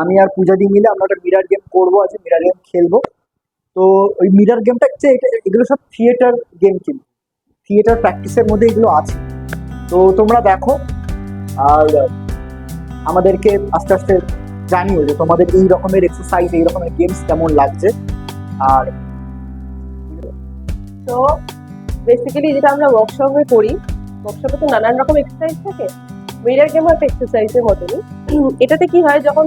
আমি আর পূজা দি মিলে আমরা একটা মিরার গেম করবো, আজকে মিরার গেম খেলবো। তো ওই মিরার গেমটা হচ্ছে এগুলো সব থিয়েটার গেম, কিন্তু থিয়েটার প্র্যাকটিসের মধ্যে এগুলো আছে। তো তোমরা দেখো আর আমাদেরকে আস্তে আস্তে জানিও যে তোমাদের এই রকমের এক্সারসাইজ, এই রকমের গেমস কেমন লাগছে। আর তো বেসিক্যালি যেটা আমরা ওয়ার্কশপে করি, ওয়ার্কশপে তো নানান রকম এক্সারসাইজ থাকে, মিরার গেম একটা এক্সারসাইজের মতনই। এটাতে কি হয়, যখন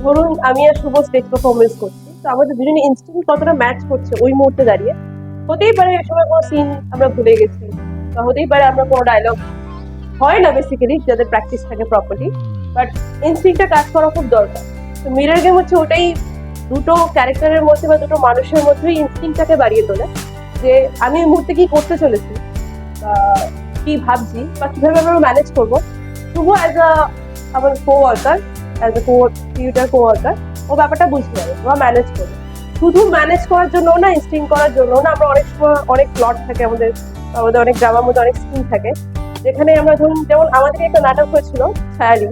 ধরুন আমি আর শুভ স্টেজ পারফরমেন্স করছি, তো আমাদের দুজনে ইনস্ট্যান্ট কতটা ম্যাচ করছে ওই মুহূর্তে দাঁড়িয়ে। হতেই পারে এই সময় কোনো সিন আমরা ভুলে গেছি, বা হতেই পারে আমরা কোনো ডায়লগ হয় না বেসিক্যালি যাদের প্র্যাকটিস থাকে প্রপারলি, বাট ইনস্টিংক্টটা কাজ করা খুব দরকার। তো মিরার গেম হচ্ছে ওটাই, দুটো ক্যারেক্টারের মধ্যে বা দুটো মানুষের মধ্যেই ইনস্টিংক্টটাকে বাড়িয়ে তোলে, যে আমি এই মুহূর্তে কি করতে চলেছি, বা কি ভাবছি, বা কিভাবে আমরা ম্যানেজ করবো। শুভ অ্যাজ আ আমার coworker, as a theatre coworker, ও ব্যাপারটা বুঝতে পারে বা ম্যানেজ করবে। শুধু ম্যানেজ করার জন্য না, স্টিং করার জন্য না, আমরা অনেক সময় অনেক প্লট থাকে আমাদের, আমাদের অনেক ড্রামার মধ্যে অনেক সিন থাকে, যেখানে আমরা ধরুন, যেমন আমাদের একটা নাটক হয়েছিল ছায়ালি,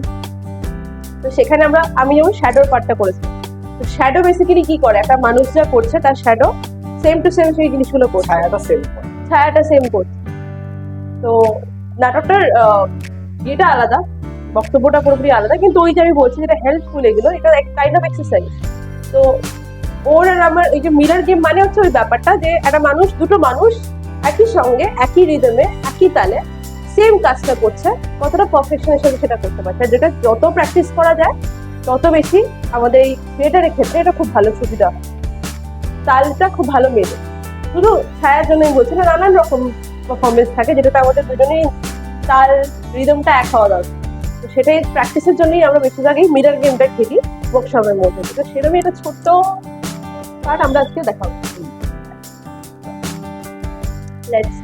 তো সেখানে আমি যেমন শ্যাডোর পার্টটা করেছি। তো শ্যাডো বেসিক্যালি কি করে, একটা মানুষ যা করছে তার শ্যাডো সেম টু সেম সেই জিনিসগুলো করছে, ছায়াটা সেম করছে। তো নাটকটার ইয়েটা আলাদা, বক্তব্যটা পুরোপুরি আলাদা, কিন্তু ওই যে আমি বলছি যেটা হেল্পফুল, এগুলো এটা এক কাইন্ড অফ এক্সারসাইজ। তো ওর আর আমার এই যে মিরার গেম মানে হচ্ছে ওই ব্যাপারটা, যে একটা মানুষ, দুটো মানুষ একই সঙ্গে একই রিদমে একই তালে সেম কাজটা করছে, কতটা পারফেকশনের সাথে সেটা করতে পারছে। যেটা যত প্র্যাকটিস করা যায় তত বেশি আমাদের এই থিয়েটারের ক্ষেত্রে এটা খুব ভালো সুবিধা হয়, তালটা খুব ভালো মেলে। শুধু ছায়ার জন্যই বলছি না, নানান রকম পারফরমেন্স থাকে যেটাতে আমাদের দুজনেই তাল রিদমটা এক হওয়া দরকার। তো সেটাই প্র্যাকটিসের জন্যই আমরা বেশিরভাগই মিরার গেমটা খেলি ওয়ার্কশপের মধ্যে। তো সেরকমই একটা ছোট্ট পার্ট আমরা আজকে দেখাবো। লেটস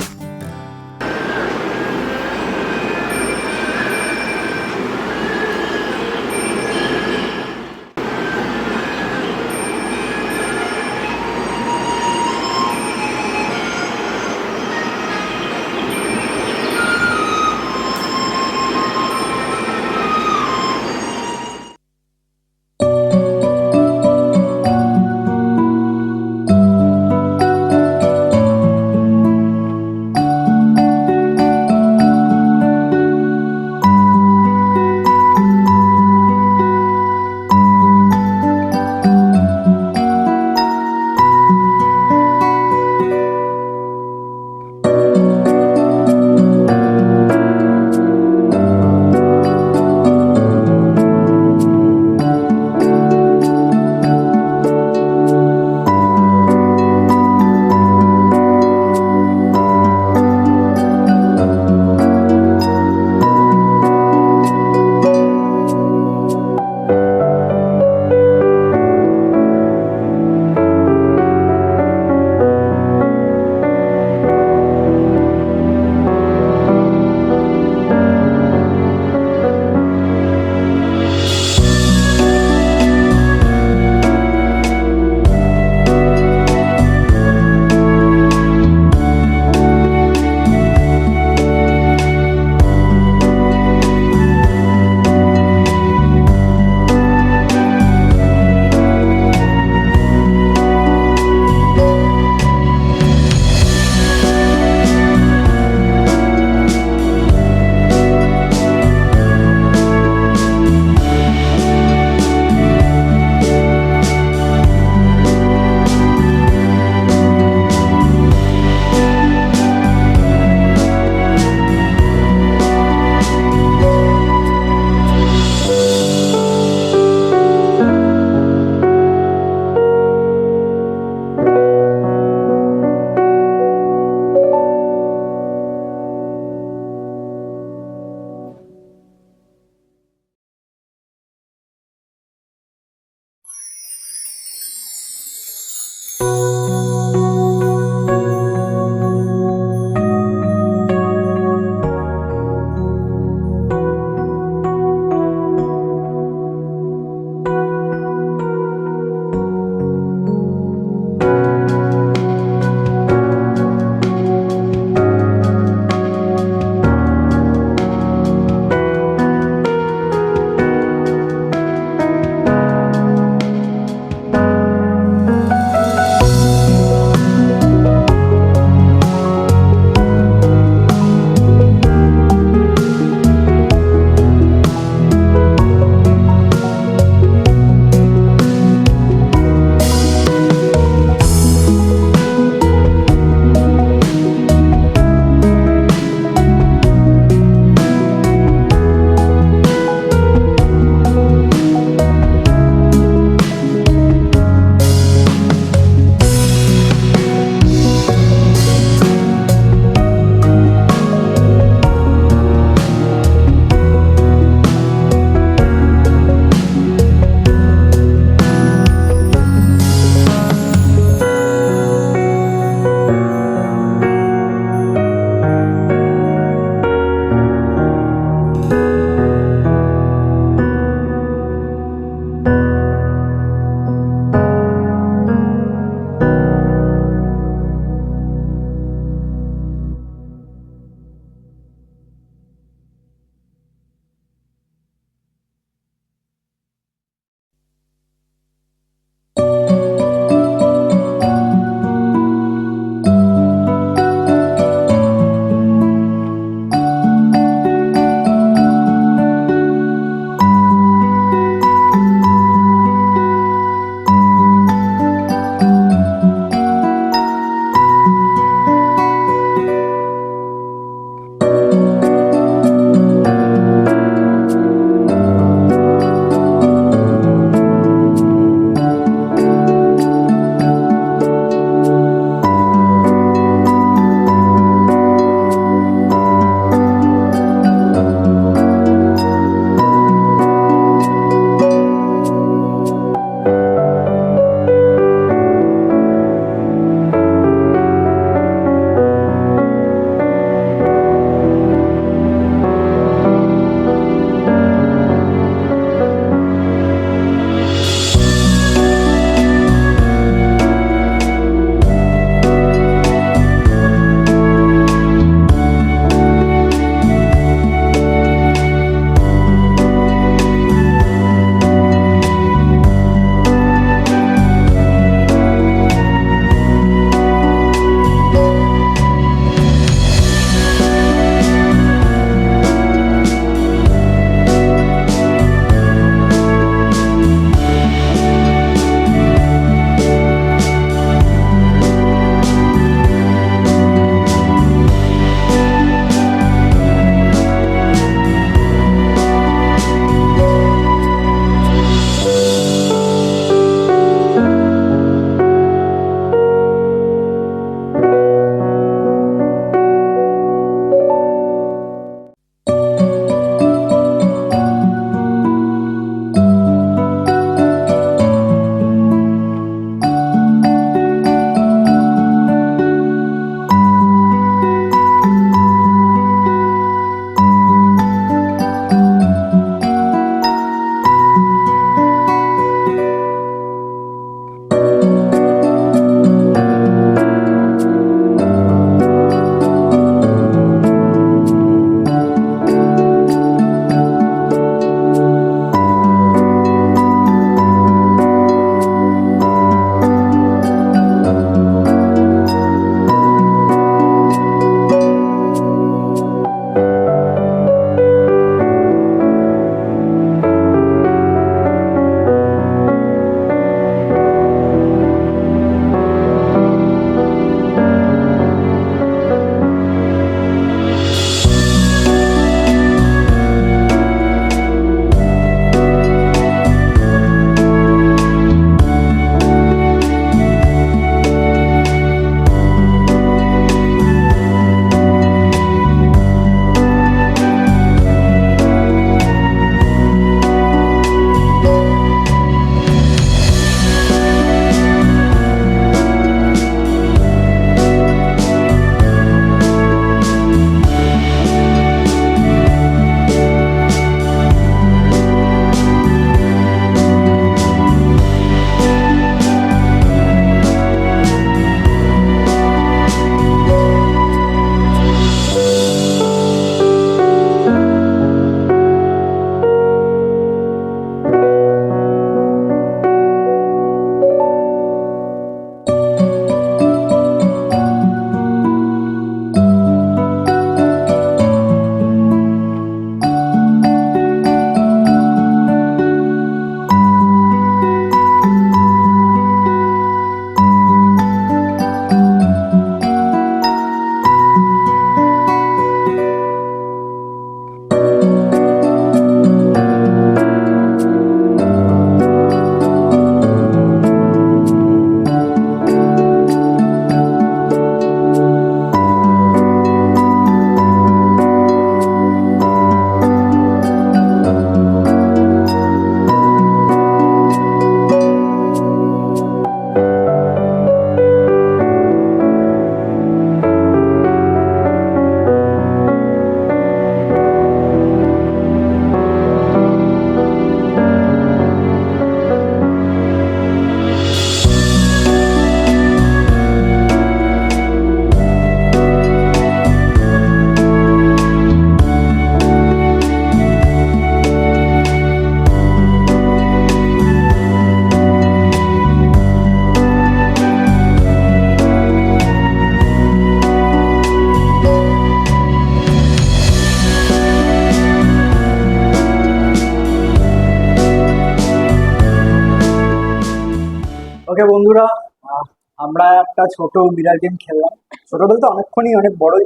ওকে বন্ধুরা, আহ, আমরা একটা ছোট মিরার গেম খেললাম। ছোট বলতে অনেক বড়ই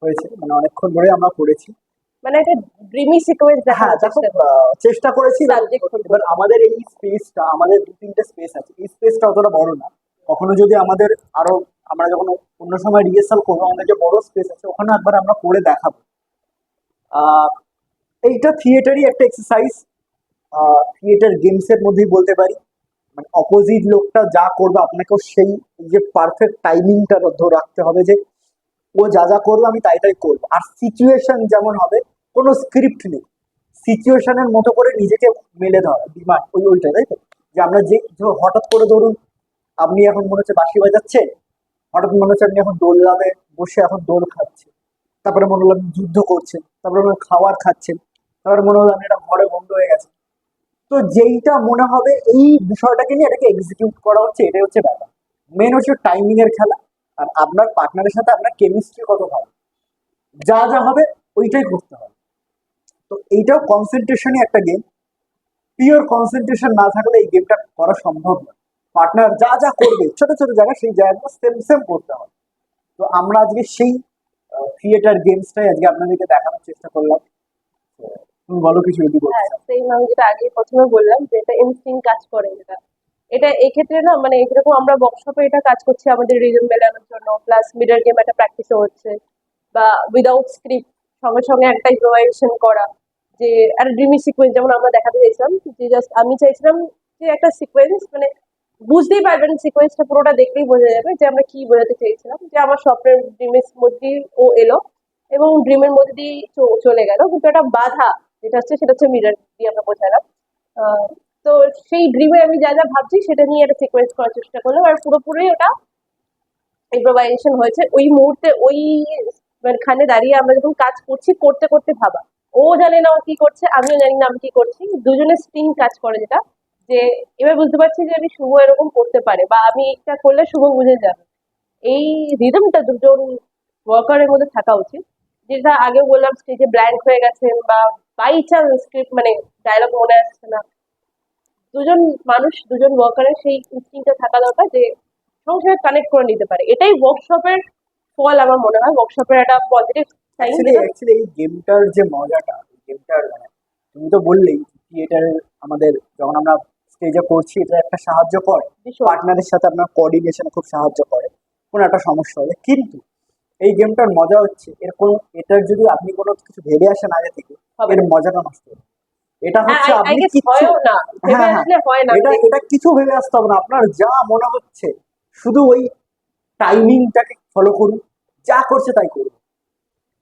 হয়েছে, মানে অনেকক্ষণ ধরে আমরা করেছি। মানে একটা ড্রিমি সিকোয়েন্স হ্যাঁ দেখানোর দেখো, চেষ্টা করি চেষ্টা করেছি। সাবজেক্ট এবার আমাদের এই স্পেসটা, আমাদের দু তিনটে স্পেস আছে, এই স্পেসটা অতটা বড় না। কখনো যদি আমাদের আরো, আমরা যখন অন্য সময় রিহার্সাল করবো, আমাদের যে বড় স্পেস আছে ওখানে একবার আমরা করে দেখাবো। আহ এইটা থিয়েটারই একটা এক্সারসাইজ, থিয়েটার গেমস এর মধ্যেই বলতে পারি। মানে অপোজিট লোকটা যা করবে আপনাকেও সেই যে পারফেক্ট টাইমিংটা ধরে রাখতে হবে, যে ও যা যা করবে আমি তাই তাই করবো। আর সিচুয়েশন যেমন হবে, কোনো স্ক্রিপ্ট নেই, সিচুয়েশনের মতো করে নিজেকে মেলে ধরা, ডিমান্ড ওইটা, তাই তো? যে আমরা হঠাৎ করে ধরুন, আপনি এখন মনে হচ্ছে বাঁশি বাজাচ্ছেন, হঠাৎ মনে হচ্ছে আপনি এখন দোলনাতে বসে এখন দোল খাচ্ছেন, তারপরে মনে হলো আপনি যুদ্ধ করছেন, তারপরে মনে হলো খাবার খাচ্ছেন, তারপরে মনে হলো আপনি একটা ঘরে বন্ধ হয়ে গেছে। তো যেইটা মনে হবে এই বিষয়টাকে নিয়ে এটাকে এক্সিকিউট করা হচ্ছে, এটাই হচ্ছে ব্যাপার। মেন হচ্ছে টাইমিং এর খেলা। আর আপনার পার্টনারের সাথে আপনার কেমিস্ট্রি কত ভালো, যা যা হবে ওইটাই করতে হবে। তো এইটাও কনসেন্ট্রেশনই একটা গেম। পিওর কনসেন্ট্রেশন না থাকলে এই গেমটা করা সম্ভব না। পার্টনার যা যা করবে ছোট ছোট জায়গা, সেই জায়গাগুলো সেম সেম করতে হবে। তো আমরা আজকে সেই থিয়েটার গেমসটাই আজকে আপনাদেরকে দেখানোর চেষ্টা করলাম। তো তুমি বলো কিছু যদি বলতে হ্যাঁ চাও। সেই আমি যেটা আগে প্রথমে বললাম যে এটা ইনস্টিং কাজ করে, যেটা এটা এক্ষেত্রে না মানে এরকম আমরা ওয়ার্কশপে এটা কাজ করছি আমাদের রিজম মেলানোর জন্য, প্লাস মিডল গেম একটা প্র্যাকটিসও হচ্ছে, বা উইদাউট স্ক্রিপ্ট সঙ্গে সঙ্গে একটা ইম্প্রোভাইজেশন করা, যে একটা ড্রিমি সিকোয়েন্স যেমন আমরা দেখাতে চাইছিলাম, যে জাস্ট আমি চাইছিলাম যে একটা সিকোয়েন্স মানে বুঝতেই পারবেন, সিকোয়েন্সটা পুরোটা দেখলেই বোঝা যাবে যে আমরা কি বোঝাতে চেয়েছিলাম, যে আমার স্বপ্নের ড্রিমের মধ্যেই ও এলো এবং ড্রিমের মধ্যে দিয়ে চলে গেল, কিন্তু একটা বাধা সেটা হচ্ছে মিরর দিয়ে আমরা বোঝালাম। আহ, তো সেই ড্রিমে আমি যা যা ভাবছি সেটা নিয়ে একটা সিকোয়েন্স করার চেষ্টা করলাম, আর পুরোপুরি ওটা ইম্প্রোভাইজেশন হয়েছে ওই মুহূর্তে, ওই মানে খানে দাঁড়িয়ে আমরা যখন কাজ করছি, করতে করতে ভাবা। ও জানে না ও কি করছে, আমিও জানি না আমি কি করছি, দুজনের স্টিং কাজ করে, যেটা যে এবার বুঝতে পারছি যে আমি শুভ এরকম করতে পারে, বা আমি এটা করলে শুভ বুঝে যাবে। এই রিদমটা দুজন ওয়ার্কারের মধ্যে থাকা উচিত। যেটা আগে বললাম, স্টেজে ব্ল্যাঙ্ক হয়ে গেছেন বা বাই চান্স স্ক্রিপ্ট মানে ডায়লগ মনে আসছে না, দুজন মানুষ, দুজন ওয়ার্কারের সেই ইনস্টিংটা থাকা দরকার যে সঙ্গে সঙ্গে কানেক্ট করে নিতে পারে। এটাই ওয়ার্কশপের ফল আমার মনে হয়, ওয়ার্কশপের একটা পজিটিভ সাইন। অ্যাকচুয়ালি এই গেমটার যে মজাটা, এই গেমটার মানে তুমি তো বললেই থিয়েটার আমাদের যখন আমরা স্টেজে করছি, এটা একটা সাহায্য করে, পার্টনারের সাথে আপনার কোঅর্ডিনেশন খুব সাহায্য করে কোনো একটা সমস্যা হলে। কিন্তু এই গেমটার মজা হচ্ছে এর কোনো, এটার যদি আপনি কোনো কিছু ভেবে আসেন আগে থেকে, এর মজাটা নষ্ট হবে। এটা হচ্ছে আই আপনি গেস কিচ্ছু, হয়ও না, ভেবে হ্যাঁ হ্যাঁ, আসলে হয় না। এটা এটা কিছু ভেবে আসতে হবে না, আপনার যা মনে হচ্ছে শুধু ওই টাইমিংটাকে ফলো করুন, যা করছে তাই করুন।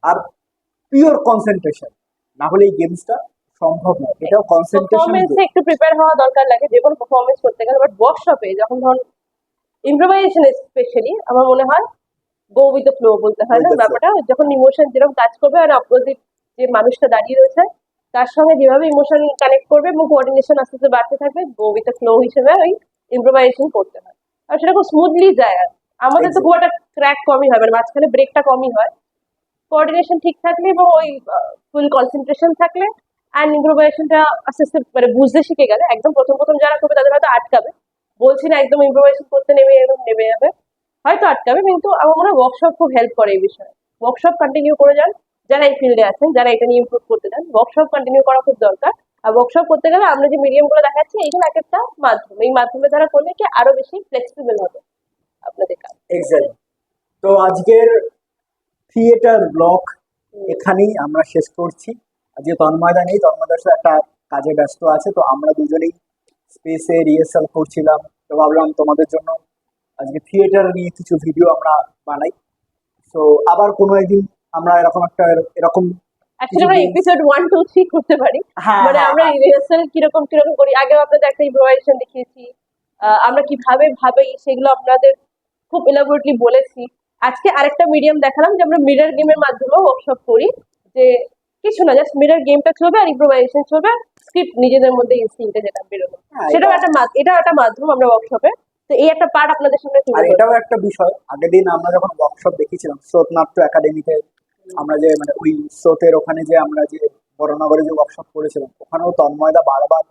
আর পিওর কনসেন্ট্রেশন, না হলে এই গেমসটা সম্ভব নয়। এটাও কনসেন্ট্রেশন পারফরমেন্সে গেম। একটু প্রিপেয়ার হওয়া দরকার লাগে যে কোনো পারফরমেন্স করতে গেলে, বাট ওয়ার্কশপে যখন ধরুন ইম্প্রোভাইজেশন স্পেশালি আমার মনে হয় গো উইথ দ্য ফ্লো বলতে হয় না ব্যাপারটা, যখন ইমোশন যেরকম কাজ করবে আর অপোজিট যে মানুষটা দাঁড়িয়ে রয়েছে তার সঙ্গে যেভাবে ইমোশন কানেক্ট করবে এবং কোঅর্ডিনেশন আস্তে আস্তে বাড়তে থাকবে, গো উইথ দ্য ফ্লো হিসেবে ওই ইম্প্রোভাইজেশন করতে হয়। আর সেটা খুব স্মুথলি যায়। আর আমাদের তো খুব একটা ক্র্যাক কমই হয়, মানে মাঝখানে ব্রেকটা কমই হয়। কোঅর্ডিনেশন ঠিক থাকলে এবং ওই ফুল কনসেন্ট্রেশন থাকলে অ্যান্ড ইম্প্রোভাইজেশনটা আস্তে আস্তে মানে বুঝতে শিখে গেলে, একদম প্রথম প্রথম যারা করবে তাদের হয়তো আটকাবে, বলছি না একদম ইম্প্রোভাইজেশন করতে নেমে একদম নেমে যাবে, হয়তো আটকাবে, কিন্তু আমার মনে হয় ওয়ার্কশপ খুব হেল্প করে এই বিষয়ে। ওয়ার্কশপ কন্টিনিউ করে যান, যারা এই ফিল্ডে আছেন, যারা এটা নিয়ে ইমপ্রুভ করতে চান, ওয়ার্কশপ কন্টিনিউ করা খুব দরকার। আর ওয়ার্কশপ করতে গেলে আমরা যে মিডিয়াম গুলো দেখাচ্ছি এইগুলো এক একটা মাধ্যম, এই মাধ্যমে যারা করলে কি আরো বেশি ফ্লেক্সিবল হবে আপনাদের কাজ। এক্স্যাক্টলি। তো আজকের থিয়েটার ব্লগ এখানেই আমরা শেষ করছি। আজকে তন্ময়দা নেই, তন্ময়দার সাথে একটা কাজে ব্যস্ত আছে, তো আমরা দুজনেই স্পেসে রিহার্সাল করছিলাম। তো ভাবলাম তোমাদের জন্য আজকে থিয়েটার নিয়ে কিছু ভিডিও আমরা বানাই। তো আবার কোনো একদিন আমরা এরকম একটা, এরকম অ্যাকচুয়ালি আমরা এপিসোড 1 2 3 করতে পারি, হ্যাঁ মানে হ্যাঁ আমরা হ্যাঁ রিহার্সাল কিরকম কিরকম করি, আগেও আপনাদের একটা ইম্প্রোভাইজেশন দেখিয়েছি, আমরা কিভাবে ভাবে সেগুলো আপনাদের খুব ইলাবোরেটলি বলেছি। আজকে আরেকটা মিডিয়াম দেখালাম যে আমরা মিরর গেমের মাধ্যমে ওয়ার্কশপ করি, যে কিছু না, জাস্ট মিরর গেমটা চলবে আর ইম্প্রোভাইজেশন চলবে, স্ক্রিপ্ট নিজেদের মধ্যে ইনস্টিংক্টে যেটা বেরোবে, হ্যাঁ, সেটাও একটা এটাও একটা মাধ্যম আমরা ওয়ার্কশপে। তো এই একটা পার্ট আপনাদের সামনে তুলে আর ধরলাম। এটাও একটা বিষয়, আগের দিন আমরা যখন ওয়ার্কশপ দেখেছিলাম স্রোতনাট্য একাডেমিতে, আমরা যে মানে ওই স্রোতের ওখানে যে আমরা যে বড়নগরে যে ওয়ার্কশপ করেছিলাম, ওখানেও তন্ময়দা বারবার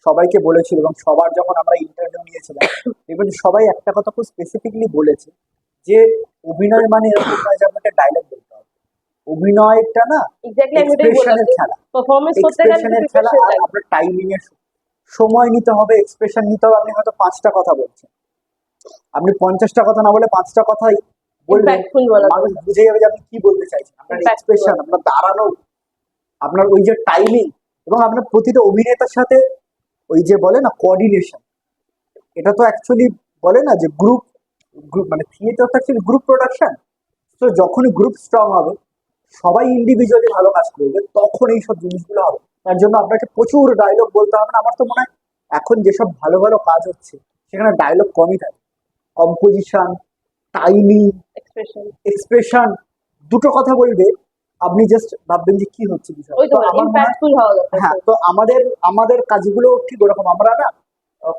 সবাইকে বলেছিল, এবং সবার যখন আমরা ইন্টারভিউ নিয়েছিলাম এবার সবাই একটা কথা খুব স্পেসিফিকলি বলেছে যে অভিনয় মানে এরকম নয় যে আপনাকে ডায়লগ বলতে হবে। অভিনয়টা না এক্স্যাক্টলি আমি এটাই বললাম এক্সপ্রেশনের খেলা, পারফরমেন্স করতে গেলে এক্সপ্রেশনের খেলা। প্রিপারেশন আর লাগে, আপনার টাইমিং এর সময় নিতে হবে, এক্সপ্রেশন নিতে হবে। আপনি হয়তো 5টা কথা বলছেন, আপনি 50টা কথা না বলে 5টা কথাই বলবেন, ইম্প্যাক্টফুল বলা মানুষ বুঝে যাবে যে আপনি কি বলতে চাইছেন। আপনার Impactful এক্সপ্রেশন, আপনার দাঁড়ানো, আপনার ওই যে টাইমিং, এবং আপনার প্রতিটা অভিনেতার সাথে ওই যে বলে না কোঅর্ডিনেশন। এটা তো অ্যাকচুয়ালি বলে না যে গ্রুপ গ্রুপ মানে থিয়েটার তো অ্যাকচুয়ালি গ্রুপ প্রোডাকশন। তো যখনই গ্রুপ স্ট্রং হবে, সবাই ইন্ডিভিজুয়ালি ভালো কাজ করবে, তখন এইসব জিনিসগুলো হবে। তার জন্য আপনাকে প্রচুর ডায়লগ বলতে হবে না। আমার তো মনে হয় এখন যেসব ভালো ভালো কাজ হচ্ছে সেখানে ডায়লগ কমই থাকে। কম্পোজিশন, টাইমিং, এক্সপ্রেশন, এক্সপ্রেশন, দুটো কথা বলবে, আপনি জাস্ট ভাববেন যে কি হচ্ছে বিষয়। ওই তো তো আমার মনে হয় ইম্প্যাক্টফুল হওয়া দরকার। হ্যাঁ, তো আমাদের আমাদের কাজগুলো ঠিক ওরকম। আমরা না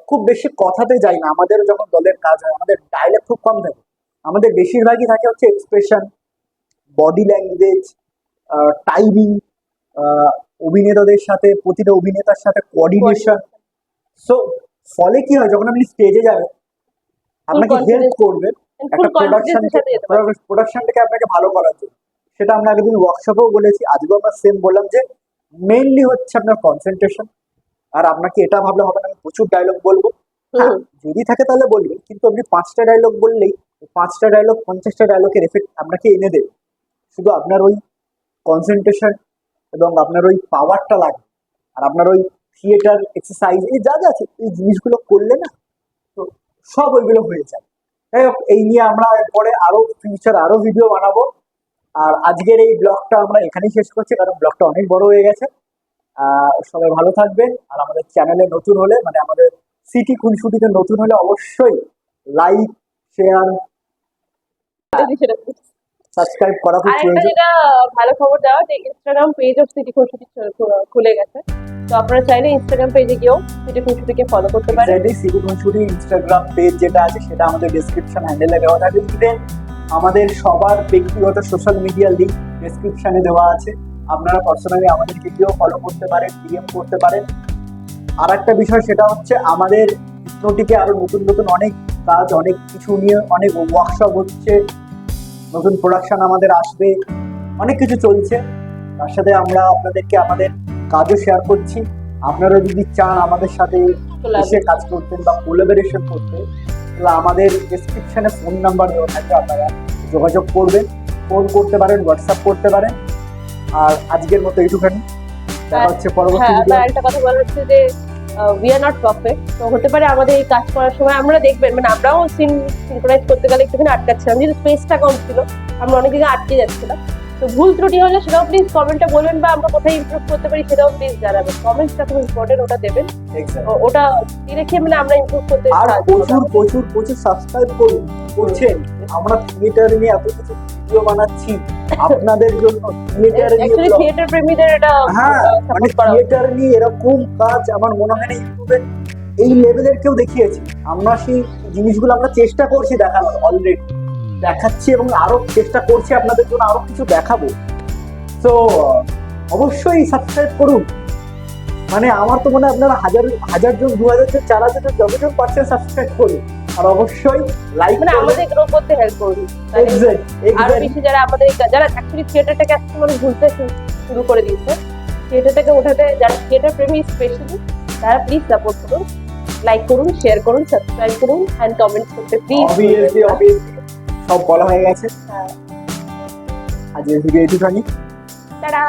খুব বেশি কথাতে যাই না। আমাদের যখন দলের কাজ হয় আমাদের ডায়লগ খুব কম থাকে, আমাদের বেশিরভাগই থাকে হচ্ছে এক্সপ্রেশন, বডি ল্যাঙ্গুয়েজ, টাইমিং, অভিনেতাদের সাথে, প্রতিটা অভিনেতার সাথে কোঅর্ডিনেশন। সো ফলে কি হয়, যখন আপনি স্টেজে যাবেন আপনাকে হেল্প confidence, করবে ফুল একটা কনফিডেন্সের সাথে যেতে পারবে। প্রোডাকশনটাকে আপনাকে ভালো করার জন্য। সেটা আমরা একদিন ওয়ার্কশপেও বলেছি, আজকেও আমরা সেম বললাম যে মেইনলি হচ্ছে আপনার কনসেন্ট্রেশন। আর আপনাকে এটা ভাবলে হবে না আমি প্রচুর ডায়লগ বলবো। হ্যাঁ, যদি থাকে তাহলে বলবেন, কিন্তু আপনি 5টা ডায়লগ বললেই 5টা ডায়লগ 50টা ডায়লগের এফেক্ট আপনাকে এনে দেবে। শুধু আপনার ওই কনসেন্ট্রেশন এবং আপনার ওই পাওয়ারটা লাগবে, আর আপনার ওই থিয়েটার এক্সারসাইজ এই যা যা আছে এই জিনিসগুলো করলে না, তো সব ওইগুলো হয়ে যায়। যাই হোক, এই নিয়ে আমরা পরে আরো ফিউচার আরো ভিডিও বানাবো। আর আজকের এই ব্লগটা আমরা এখানেই শেষ করছি, কারণ ব্লগটা অনেক বড় হয়ে গেছে। সবাই ভালো থাকবেন। আর আমাদের চ্যানেলে নতুন হলে, মানে আমাদের সিটি খুনসুটিতে নতুন হলে অবশ্যই লাইক, শেয়ার, সাবস্ক্রাইব করা খুব আরেকটা প্রয়োজন। যেটা ভালো খবর দেওয়া, যে ইনস্টাগ্রাম পেজ অফ সিটি খুনসুটি খুলে গেছে। তো আপনারা চাইলে ইনস্টাগ্রাম পেজে গিয়েও সিটি খুনসুটিকে ফলো করতে পারেন। এক্স্যাক্টলি, সিটি খুনসুটি ইনস্টাগ্রাম পেজ যেটা আছে সেটা আমাদের ডেসক্রিপশন হ্যান্ডেলে দেওয়া থাকবে। ইভেন আমাদের সবার ব্যক্তিগত সোশ্যাল মিডিয়া লিঙ্ক ডেসক্রিপশনে দেওয়া আছে। আপনারা পার্সোনালি আমাদেরকে গিয়েও ফলো করতে পারেন, ডিএম করতে পারেন। আর একটা বিষয় সেটা হচ্ছে আমাদের ইসরোটিকে আরো নতুন নতুন অনেক কাজ, অনেক কিছু নিয়ে অনেক ওয়ার্কশপ হচ্ছে, নতুন প্রোডাকশন আমাদের আসবে, অনেক কিছু চলছে। তার সাথে আমরা আপনাদেরকে আমাদের কাজও শেয়ার করছি। আপনারা যদি চান আমাদের সাথে এসে কাজ করতেন বা কোলাবোরেশন করতে, তাহলে আমাদের ডেসক্রিপশনে ফোন নাম্বার দেওয়া থাকবে, আপনারা যোগাযোগ করবেন, ফোন করতে পারেন, হোয়াটসঅ্যাপ করতে পারেন। আর আজকের মতো এইটুখানি, দেখা হচ্ছে পরবর্তী হ্যাঁ, ভিডিও। একটা কথা বলা হচ্ছে যে উই আর নট পারফেক্ট। তো হতে পারে আমাদের এই কাজ করার সময় আমরা দেখবেন, মানে আমরাও সিনক্রোনাইজ করতে গেলে একটুখানি আটকাচ্ছিলাম, যেহেতু স্পেসটা কম ছিল, আমরা অনেক দিকে আটকে যাচ্ছিলাম। তো ভুল ত্রুটি হলে সেটাও প্লিজ কমেন্টে বলবেন, বা আমরা কোথায় ইমপ্রুভ করতে পারি সেটাও প্লিজ জানাবেন। কমেন্টসটা খুব ইম্পর্টেন্ট, ওটা দেবেন। ওটা রেখে মানে আমরা ইমপ্রুভ করতে আর সাহায্য প্রচুর করবো। প্রচুর প্রচুর সাবস্ক্রাইব করছেন। আমরা থিয়েটার নিয়ে এত কিছু ভিডিও বানাচ্ছি আপনাদের জন্য, থিয়েটার নিয়ে অ্যাকচুয়ালি vlog। থিয়েটার প্রেমীদের এটা হ্যাঁ, মানে সাপোর্ট করা উচিত। থিয়েটার নিয়ে এরকম কাজ আমার মনে হয় না ইউটিউবে এই লেভেলের কেউ দেখিয়েছে। আমরা সেই জিনিসগুলো আমরা চেষ্টা করছি দেখানোর, অলরেডি দেখাচ্ছি এবং আরো চেষ্টা করছি আপনাদের জন্য আরো কিছু দেখাবো। তো অবশ্যই সাবস্ক্রাইব করুন। মানে আমার তো মনে হয় আপনারা হাজার জন, 2000 জন, 4000 জন, যতজন পারছেন সাবস্ক্রাইব করুন। আর অবশ্যই লাইক মানে আমাদের গ্রো করতে হেল্প করবে। আরো বেশি যারা আমাদের যারা অ্যাকচুয়ালি থিয়েটারটাকে আজকে মানুষ ভুলতে শুরু করে দিয়েছে, থিয়েটারটাকে ওঠাতে যারা থিয়েটার প্রেমী স্পেশালি, তারা প্লিজ সাপোর্ট করুন, লাইক করুন, শেয়ার করুন, সাবস্ক্রাইব করুন এন্ড কমেন্ট করতে প্লিজ। অবভিয়াসলি সব বলা হয়ে গেছে। হ্যাঁ, আজকের ভিডিও এইটুখানি। টাটা।